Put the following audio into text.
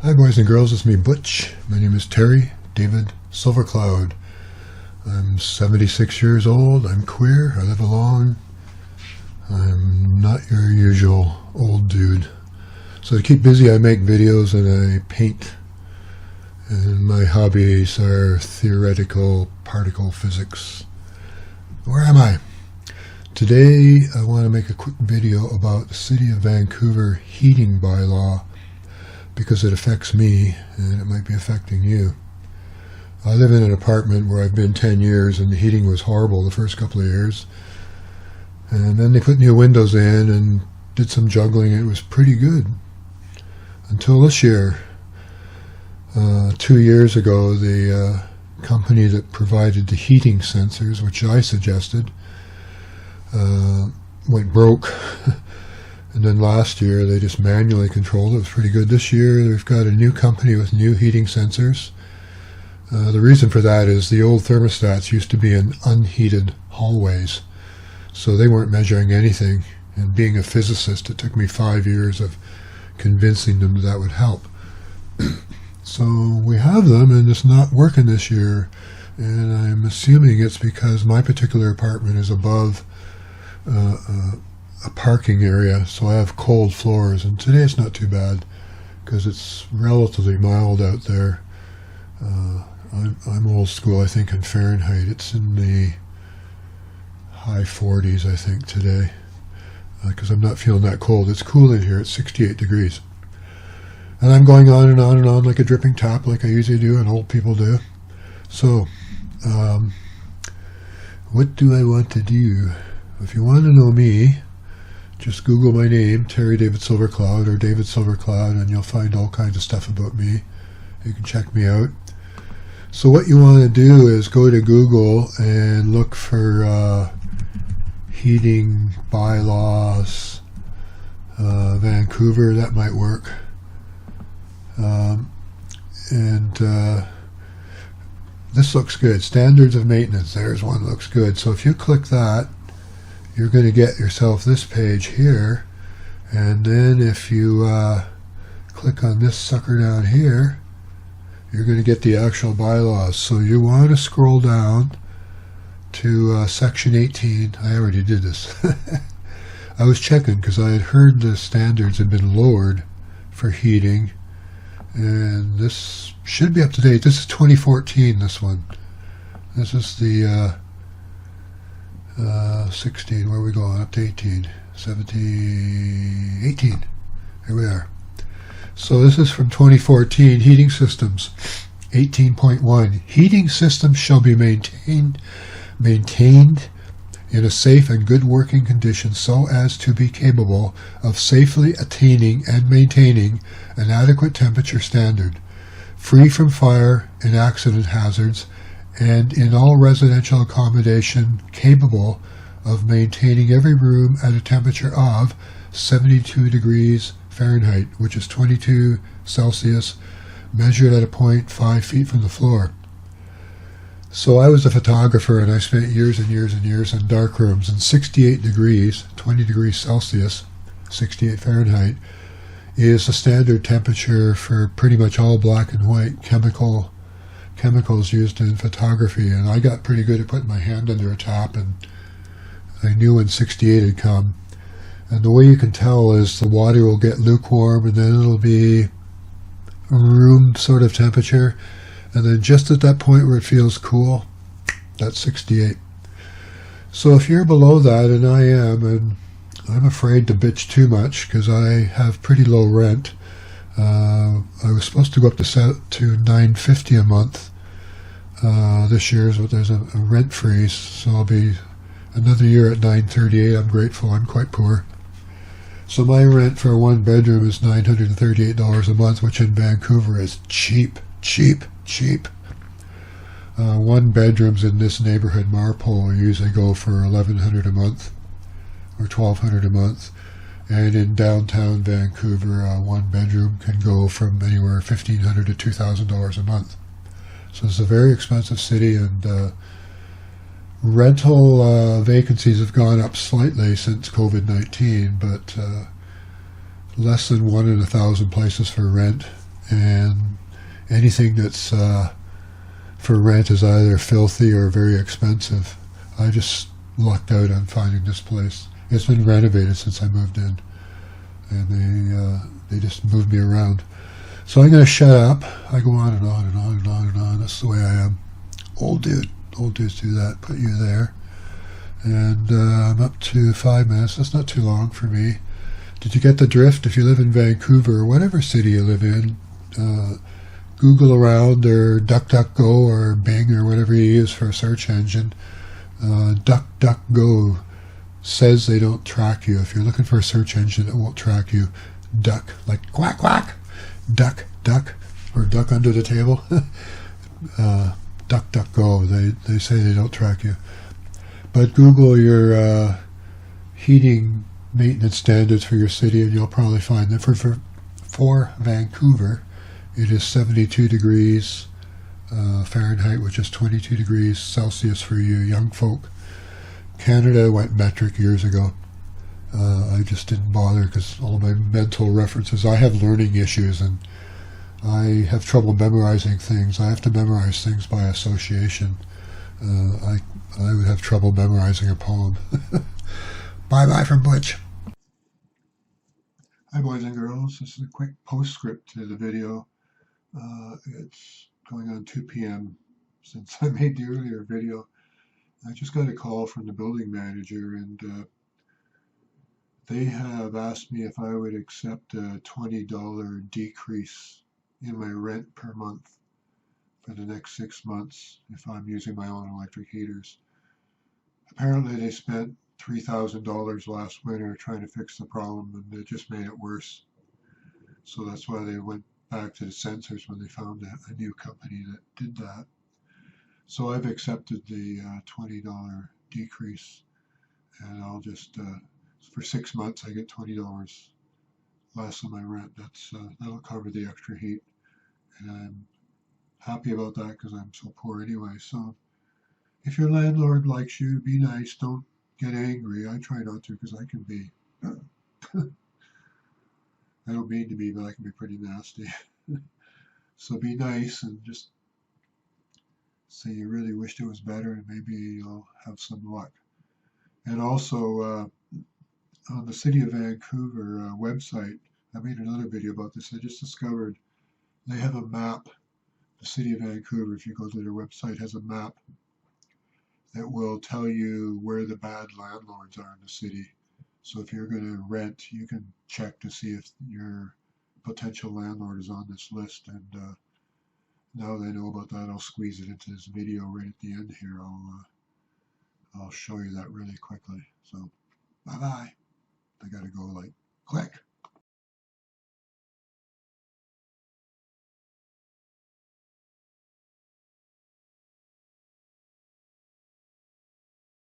Hi boys and girls, it's me Butch. My name is Terry David Silvercloud. I'm 76 years old, I'm queer, I live alone. I'm not your usual old dude. So to keep busy I make videos and I paint. And my hobbies are theoretical particle physics. Where am I? Today I want to make a quick video about the City of Vancouver heating bylaw, because it affects me and it might be affecting you. I live in an apartment where I've been 10 years and the heating was horrible the first couple of years. And then they put new windows in and did some juggling and it was pretty good. Until this year. 2 years ago, the company that provided the heating sensors, which I suggested, went broke. And then last year they just manually controlled it. It was pretty good. This year we've got a new company with new heating sensors. The reason for that is the old thermostats used to be in unheated hallways, so they weren't measuring anything. And being a physicist, it took me 5 years of convincing them that would help. So we have them and it's not working this year, and I'm assuming it's because my particular apartment is above a parking area, so I have cold floors, and today it's not too bad because it's relatively mild out there. I'm old school, I think, in Fahrenheit. It's in the high 40s, I think, today, because I'm not feeling that cold. It's cool in here. It's 68 degrees. And I'm going on and on and on like a dripping tap, like I usually do and old people do. So, what do I want to do? If you want to know me, just Google my name, Terry David Silvercloud, or David Silvercloud, and you'll find all kinds of stuff about me. You can check me out. So what you want to do is go to Google and look for heating bylaws, Vancouver. That might work. This looks good. Standards of maintenance. There's one that looks good. So if you click that, you're going to get yourself this page here, and then if you click on this sucker down here, you're going to get the actual bylaws. So you want to scroll down to section 18. I already did this. I was checking because I had heard the standards had been lowered for heating, and this should be up to date. This is 2014, this one. This is the 16, where are we going? Up to 18, 17, 18. Here we are. So this is from 2014, heating systems, 18.1. Heating systems shall be maintained in a safe and good working condition so as to be capable of safely attaining and maintaining an adequate temperature standard, free from fire and accident hazards, and in all residential accommodation capable of maintaining every room at a temperature of 72 degrees Fahrenheit, which is 22 Celsius, measured at a point 5 feet from the floor. So I was a photographer and I spent years and years and years in dark rooms, and 68 degrees, 20 degrees Celsius, 68 Fahrenheit, is the standard temperature for pretty much all black and white chemicals used in photography. And I got pretty good at putting my hand under a tap, and I knew when 68 had come. And the way you can tell is the water will get lukewarm, and then it'll be a room sort of temperature, and then just at that point where it feels cool, that's 68. So if you're below that, and I am, and I'm afraid to bitch too much because I have pretty low rent. I was supposed to go up to $950 a month this year, but there's a rent freeze, so I'll be another year at $938. I'm grateful. I'm quite poor. So my rent for a one bedroom is $938 a month, which in Vancouver is cheap. One bedrooms in this neighborhood, Marpole, usually go for $1,100 a month or $1,200 a month. And in downtown Vancouver, one bedroom can go from anywhere $1,500 to $2,000 a month. So it's a very expensive city, and rental vacancies have gone up slightly since COVID-19, but less than 1 in 1,000 places for rent, and anything that's for rent is either filthy or very expensive. I just lucked out on finding this place. It's been renovated since I moved in, and they just moved me around. So I'm going to shut up. I go on and on and on and on and on. That's the way I am. Old dude. Old dudes do that. Put you there. And I'm up to 5 minutes. That's not too long for me. Did you get the drift? If you live in Vancouver or whatever city you live in, Google around or DuckDuckGo or Bing or whatever you use for a search engine. DuckDuckGo says they don't track you. If you're looking for a search engine that won't track you, duck, like quack quack, duck, duck, or duck under the table. DuckDuckGo, they say they don't track you. But Google your heating maintenance standards for your city, and you'll probably find that for Vancouver, it is 72 degrees Fahrenheit, which is 22 degrees Celsius for you young folk. Canada went metric years ago. I just didn't bother because all my mental references, I have learning issues and I have trouble memorizing things. I have to memorize things by association. I would have trouble memorizing a poem. Bye-bye from Butch. Hi boys and girls, this is a quick postscript to the video. It's going on 2 p.m. since I made the earlier video. I just got a call from the building manager, and they have asked me if I would accept a $20 decrease in my rent per month for the next 6 months if I'm using my own electric heaters. Apparently they spent $3,000 last winter trying to fix the problem, and it just made it worse. So that's why they went back to the censors when they found a new company that did that. So I've accepted the $20 decrease, and I'll just, for 6 months, I get $20 less than my rent. That'll cover the extra heat, and I'm happy about that because I'm so poor anyway. So if your landlord likes you, be nice. Don't get angry. I try not to because I can be, I don't mean to be, but I can be pretty nasty. So be nice and just say you really wished it was better, and maybe you'll have some luck. And also, on the City of Vancouver website, I made another video about this. I just discovered they have a map. The City of Vancouver, if you go to their website, has a map that will tell you where the bad landlords are in the city. So if you're going to rent, you can check to see if your potential landlord is on this list. And now that I know about that, I'll squeeze it into this video right at the end here. I'll show you that really quickly. So bye bye. I gotta go like quick.